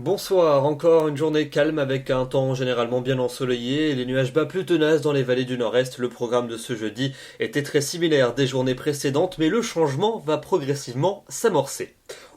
Bonsoir, encore une journée calme avec un temps généralement bien ensoleillé et les nuages bas plus tenaces dans les vallées du nord-est. Le programme de ce jeudi était très similaire des journées précédentes, mais le changement va progressivement s'amorcer.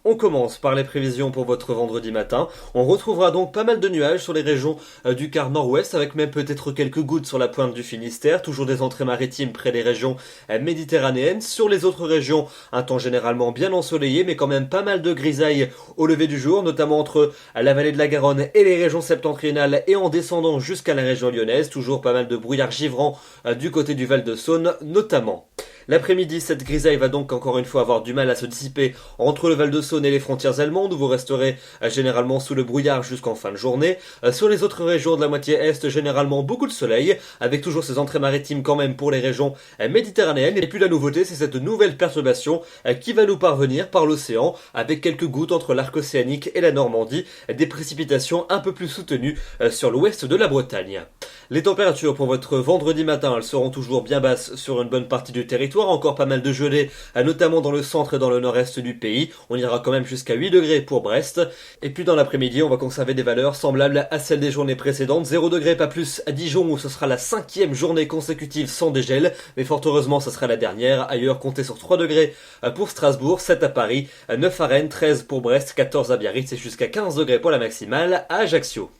On commence par les prévisions pour votre vendredi matin. On retrouvera donc pas mal de nuages sur les régions du quart nord-ouest, avec même peut-être quelques gouttes sur la pointe du Finistère, toujours des entrées maritimes près des régions méditerranéennes. Sur les autres régions, un temps généralement bien ensoleillé, mais quand même pas mal de grisailles au lever du jour, notamment entre la vallée de la Garonne et les régions septentrionales, et en descendant jusqu'à la région lyonnaise, toujours pas mal de brouillard givrant du côté du Val-de-Saône notamment. L'après-midi, cette grisaille va donc encore une fois avoir du mal à se dissiper entre le Val-de-Saône et les frontières allemandes, où vous resterez généralement sous le brouillard jusqu'en fin de journée. Sur les autres régions de la moitié est, généralement beaucoup de soleil, avec toujours ces entrées maritimes quand même pour les régions méditerranéennes. Et puis la nouveauté, c'est cette nouvelle perturbation qui va nous parvenir par l'océan, avec quelques gouttes entre l'arc océanique et la Normandie, des précipitations un peu plus soutenues sur l'ouest de la Bretagne. Les températures pour votre vendredi matin, elles seront toujours bien basses sur une bonne partie du territoire, encore pas mal de gelée, notamment dans le centre et dans le nord-est du pays. On ira quand même jusqu'à 8 degrés pour Brest. Et puis dans l'après-midi, on va conserver des valeurs semblables à celles des journées précédentes. 0 degrés pas plus à Dijon, où ce sera la 5e journée consécutive sans dégel, mais fort heureusement, ce sera la dernière. Ailleurs, comptez sur 3 degrés pour Strasbourg, 7 à Paris, 9 à Rennes, 13 pour Brest, 14 à Biarritz et jusqu'à 15 degrés pour la maximale à Ajaccio.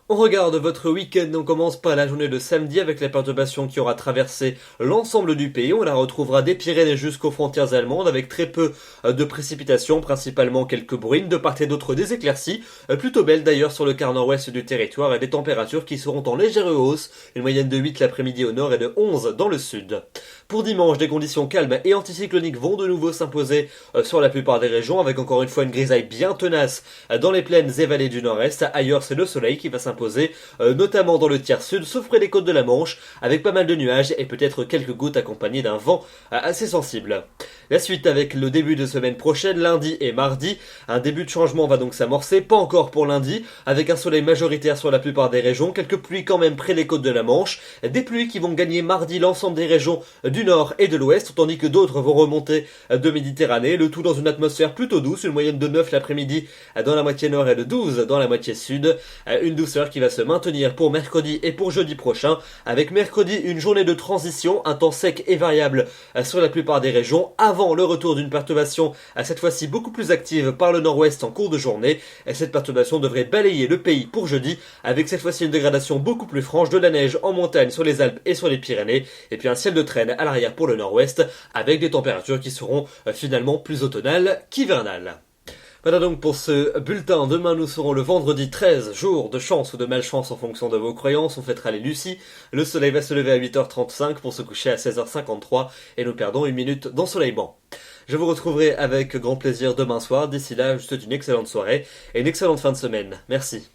On regarde votre week-end, on commence par la journée de samedi avec la perturbation qui aura traversé l'ensemble du pays. On la retrouvera des Pyrénées jusqu'aux frontières allemandes avec très peu de précipitations, principalement quelques bruines, de part et d'autre des éclaircies, plutôt belles d'ailleurs sur le quart nord-ouest du territoire et des températures qui seront en légère hausse, une moyenne de 8 l'après-midi au nord et de 11 dans le sud. Pour dimanche, des conditions calmes et anticycloniques vont de nouveau s'imposer sur la plupart des régions, avec encore une fois une grisaille bien tenace dans les plaines et vallées du nord-est. Ailleurs, c'est le soleil qui va s'imposer, notamment dans le tiers sud, sauf près des côtes de la Manche, avec pas mal de nuages et peut-être quelques gouttes accompagnées d'un vent assez sensible. La suite avec le début de semaine prochaine, lundi et mardi. Un début de changement va donc s'amorcer, pas encore pour lundi, avec un soleil majoritaire sur la plupart des régions, quelques pluies quand même près des côtes de la Manche, des pluies qui vont gagner mardi l'ensemble des régions du nord et de l'ouest, tandis que d'autres vont remonter de Méditerranée, le tout dans une atmosphère plutôt douce, une moyenne de 9 l'après-midi dans la moitié nord et de 12 dans la moitié sud, une douceur qui va se maintenir pour mercredi et pour jeudi prochain, avec mercredi une journée de transition, un temps sec et variable sur la plupart des régions, avant le retour d'une perturbation, cette fois-ci beaucoup plus active par le nord-ouest en cours de journée. Cette perturbation devrait balayer le pays pour jeudi, avec cette fois-ci une dégradation beaucoup plus franche de la neige en montagne sur les Alpes et sur les Pyrénées, et puis un ciel de traîne à l'arrière pour le nord-ouest, avec des températures qui seront finalement plus automnales qu'hivernales. Voilà donc pour ce bulletin. Demain, nous serons le vendredi 13, jour de chance ou de malchance en fonction de vos croyances. On fêtera les Lucies. Le soleil va se lever à 8h35 pour se coucher à 16h53 et nous perdons une minute d'ensoleillement. Je vous retrouverai avec grand plaisir demain soir. D'ici là, je vous souhaite une excellente soirée et une excellente fin de semaine. Merci.